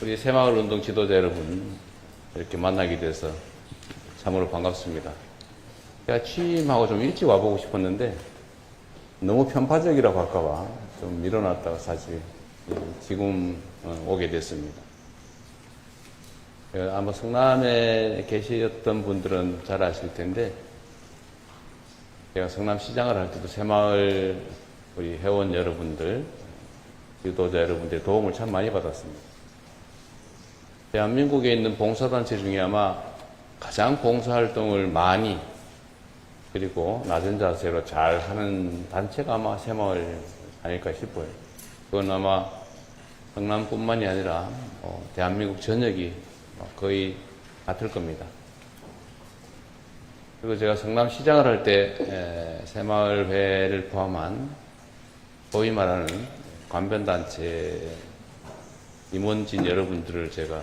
우리 새마을운동 지도자 여러분 이렇게 만나게 돼서 참으로 반갑습니다. 제가 취임하고 좀 일찍 와보고 싶었는데 너무 편파적이라고 할까봐 좀 밀어놨다가 사실 지금 오게 됐습니다. 아마 성남에 계셨던 분들은 잘 아실 텐데 제가 성남시장을 할 때도 새마을 우리 회원 여러분들, 지도자 여러분들의 도움을 참 많이 받았습니다. 대한민국에 있는 봉사단체 중에 아마 가장 봉사활동을 많이 그리고 낮은 자세로 잘 하는 단체가 아마 새마을 아닐까 싶어요. 그건 아마 성남뿐만이 아니라 대한민국 전역이 거의 같을 겁니다. 그리고 제가 성남시장을 할 때 새마을회를 포함한 소위 말하는 관변단체 임원진 여러분들을 제가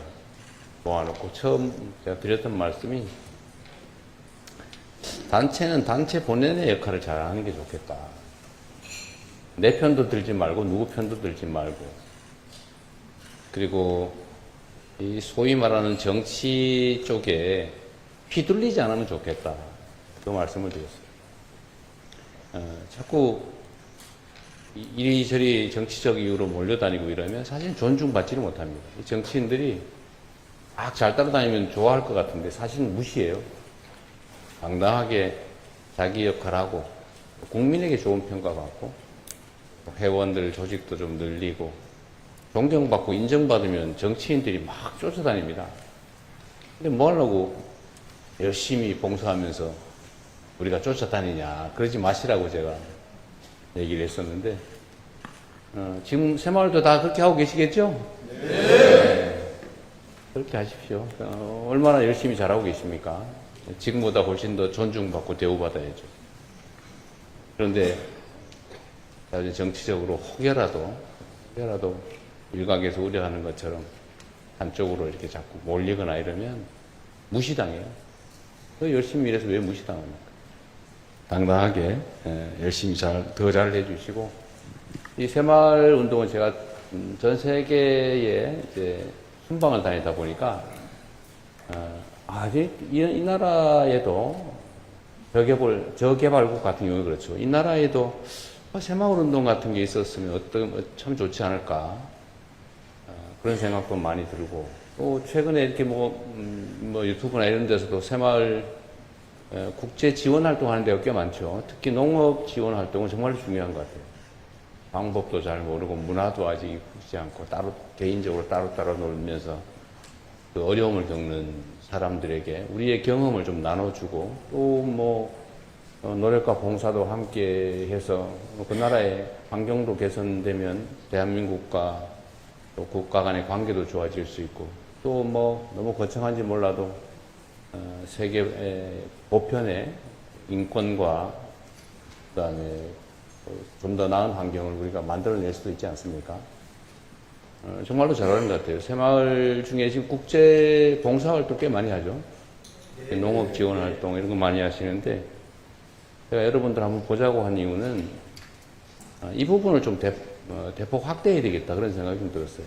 모아놓고 처음 제가 드렸던 말씀이 단체는 단체 본연의 역할을 잘하는 게 좋겠다. 내 편도 들지 말고 누구 편도 들지 말고 그리고 이 소위 말하는 정치 쪽에 휘둘리지 않으면 좋겠다. 그 말씀을 드렸어요. 자꾸 이리저리 정치적 이유로 몰려다니고 이러면 사실 존중받지를 못합니다. 이 정치인들이 막 잘 따라다니면 좋아할 것 같은데 사실 무시해요. 당당하게 자기 역할하고 국민에게 좋은 평가받고 회원들 조직도 좀 늘리고 존경받고 인정받으면 정치인들이 막 쫓아다닙니다. 근데 뭐 하려고 열심히 봉사하면서 우리가 쫓아다니냐. 그러지 마시라고 제가 얘기를 했었는데 지금 새마을도 다 그렇게 하고 계시겠죠? 네. 그렇게 하십시오. 얼마나 열심히 잘하고 계십니까? 지금보다 훨씬 더 존중받고 대우받아야죠. 그런데 정치적으로 혹여라도 일각에서 우려하는 것처럼 한쪽으로 이렇게 자꾸 몰리거나 이러면 무시당해요. 더 열심히 일해서 왜 무시당합니까? 당당하게 열심히 더 잘 해주시고 이 새마을 운동은 제가 전 세계에 이제 순방을 다니다 보니까 이 나라에도 저개발국 같은 경우에 그렇죠. 이 나라에도 새마을 운동 같은 게 있었으면 참 좋지 않을까 그런 생각도 많이 들고 또 최근에 이렇게 뭐 유튜브나 이런 데서도 새마을 국제 지원 활동하는 데가 꽤 많죠. 특히 농업 지원 활동은 정말 중요한 것 같아요. 방법도 잘 모르고 문화도 아직 익숙지 않고 개인적으로 따로 놀면서 그 어려움을 겪는 사람들에게 우리의 경험을 좀 나눠주고 또 노력과 봉사도 함께 해서 그 나라의 환경도 개선되면 대한민국과 또 국가 간의 관계도 좋아질 수 있고 또 너무 거창한지 몰라도 세계 보편의 인권과 그다음에 좀 더 나은 환경을 우리가 만들어낼 수도 있지 않습니까? 정말로 잘하는 것 같아요. 새마을 중에 지금 국제 봉사활동 꽤 많이 하죠. 농업 지원 활동 이런 거 많이 하시는데 제가 여러분들 한번 보자고 한 이유는 이 부분을 좀 대폭 확대해야 되겠다 그런 생각이 좀 들었어요.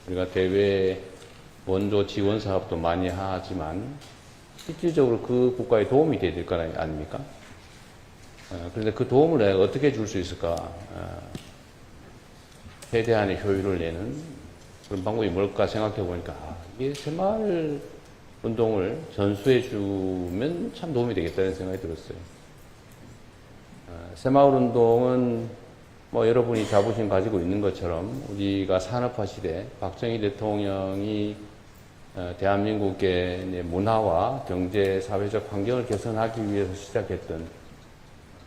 우리가 대외 원조 지원 사업도 많이 하지만 실질적으로 그 국가에 도움이 돼야 될 거 아닙니까? 그런데 그 도움을 내가 어떻게 줄 수 있을까? 최대한의 효율을 내는 그런 방법이 뭘까 생각해 보니까 이게 새마을 운동을 전수해 주면 참 도움이 되겠다는 생각이 들었어요. 새마을 운동은 여러분이 자부심 가지고 있는 것처럼 우리가 산업화 시대 박정희 대통령이 대한민국의 문화와 경제, 사회적 환경을 개선하기 위해서 시작했던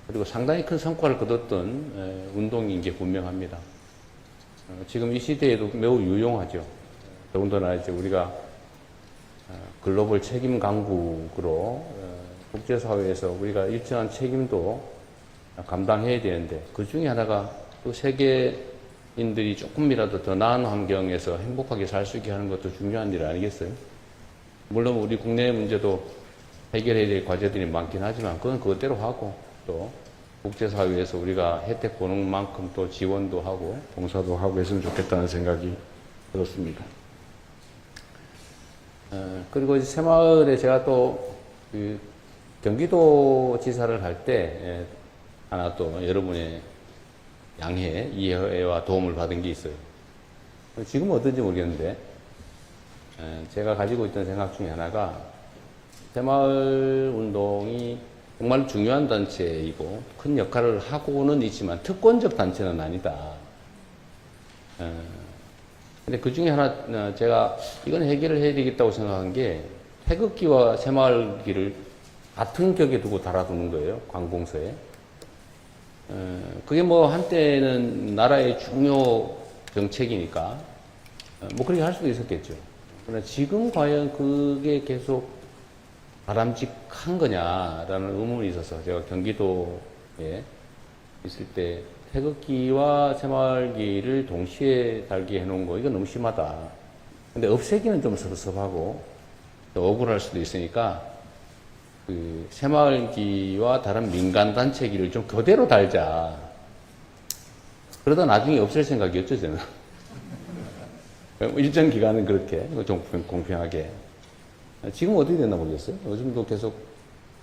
그리고 상당히 큰 성과를 거뒀던 운동인 게 분명합니다. 지금 이 시대에도 매우 유용하죠. 더군다나 이제 우리가 글로벌 책임 강국으로 국제사회에서 우리가 일정한 책임도 감당해야 되는데 그 중에 하나가 또 세계인들이 조금이라도 더 나은 환경에서 행복하게 살 수 있게 하는 것도 중요한 일 아니겠어요? 물론 우리 국내 문제도 해결해야 될 과제들이 많긴 하지만 그건 그것대로 하고 또 국제사회에서 우리가 혜택 보는 만큼 또 지원도 하고 봉사도 하고 했으면 좋겠다는 생각이 들었습니다. 그리고 이제 새마을에 제가 또 경기도 지사를 할 때 하나 또 여러분의 양해, 이해와 도움을 받은 게 있어요. 지금은 어떤지 모르겠는데 제가 가지고 있던 생각 중에 하나가 새마을 운동이 정말 중요한 단체이고 큰 역할을 하고는 있지만 특권적 단체는 아니다. 근데 그 중에 하나 제가 이건 해결을 해야 되겠다고 생각한 게 태극기와 새마을기를 같은 격에 두고 달아두는 거예요. 관공서에. 그게 뭐 한때는 나라의 중요 정책이니까 뭐 그렇게 할 수도 있었겠죠. 그러나 지금 과연 그게 계속 바람직한 거냐라는 의문이 있어서 제가 경기도에 있을 때 태극기와 새마을기를 동시에 달게 해놓은 거 이거 너무 심하다. 근데 없애기는 좀 섭섭하고 또 억울할 수도 있으니까 그 새마을기와 다른 민간단체기를 좀 그대로 달자. 그러다 나중에 없앨 생각이었죠, 저는. 일정 기간은 그렇게, 좀 공평하게. 지금 어떻게 됐나 모르겠어요. 요즘도 계속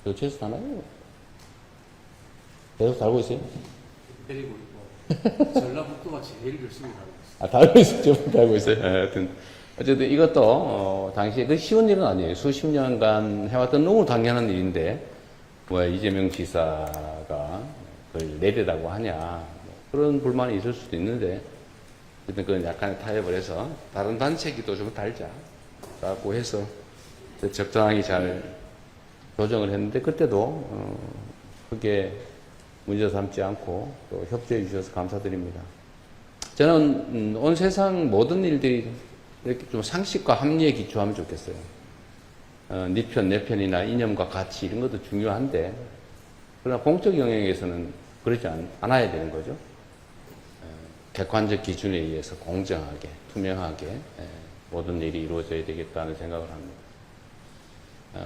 교체해서 다나요? 계속 달고 있어요? 데리고 있고, 전라북도가 제일 열심히 달고 있어요. 아, 달고 있어요. 좀 달고 있어요. 하여튼. 어쨌든 이것도, 당시에 그 쉬운 일은 아니에요. 수십 년간 해왔던 너무 당연한 일인데, 왜 이재명 지사가 그걸 내리라고 하냐. 뭐 그런 불만이 있을 수도 있는데, 어쨌든 그건 약간 타협을 해서, 다른 단체기도 좀 달자. 라고 해서, 적당하게 잘 조정을 했는데, 그때도, 그게 문제 삼지 않고, 또 협조해 주셔서 감사드립니다. 저는, 온 세상 모든 일들이 이렇게 좀 상식과 합리에 기초하면 좋겠어요. 네 편, 내 편이나 이념과 가치 이런 것도 중요한데, 그러나 공적 영역에서는 그러지 않아야 되는 거죠. 객관적 기준에 의해서 공정하게, 투명하게 모든 일이 이루어져야 되겠다는 생각을 합니다.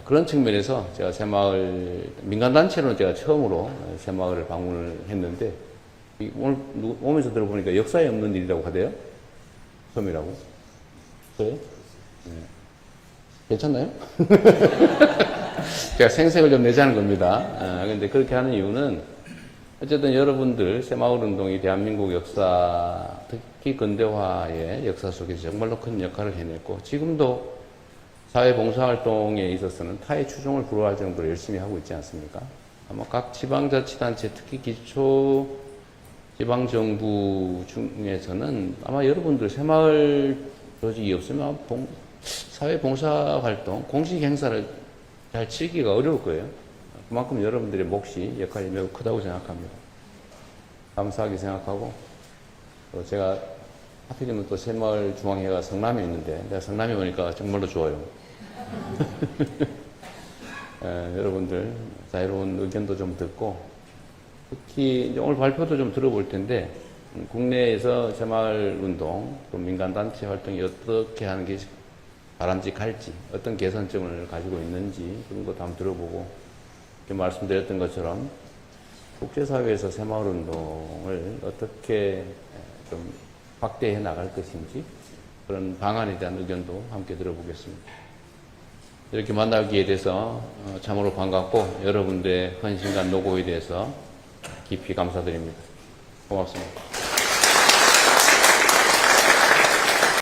그런 측면에서 제가 새마을, 민간단체로는 제가 처음으로 새마을을 방문을 했는데, 오늘 오면서 들어보니까 역사에 없는 일이라고 하대요? 처음이라고? 그래요? 네. 괜찮나요? 제가 생색을 좀 내자는 겁니다. 근데 그렇게 하는 이유는 어쨌든 여러분들 새마을 운동이 대한민국 역사, 특히 근대화의 역사 속에서 정말로 큰 역할을 해냈고 지금도 사회봉사활동에 있어서는 타의 추종을 불허할 정도로 열심히 하고 있지 않습니까? 아마 각 지방자치단체, 특히 기초 지방정부 중에서는 아마 여러분들 새마을 조직이 없으면 사회봉사활동, 공식 행사를 잘 치기가 어려울 거예요. 그만큼 여러분들의 몫이, 역할이 매우 크다고 생각합니다. 감사하게 생각하고, 또 제가 하필이면 또 새마을 중앙회가 성남에 있는데, 내가 성남에 오니까 정말로 좋아요. 여러분들 자유로운 의견도 좀 듣고, 특히 이제 오늘 발표도 좀 들어볼 텐데, 국내에서 새마을 운동, 또 민간단체 활동이 어떻게 하는 게 바람직할지, 어떤 개선점을 가지고 있는지, 그런 것도 한번 들어보고, 이렇게 말씀드렸던 것처럼, 국제사회에서 새마을 운동을 어떻게 좀 확대해 나갈 것인지, 그런 방안에 대한 의견도 함께 들어보겠습니다. 이렇게 만나기에 대해서 참으로 반갑고, 여러분들의 헌신과 노고에 대해서 깊이 감사드립니다. 고맙습니다.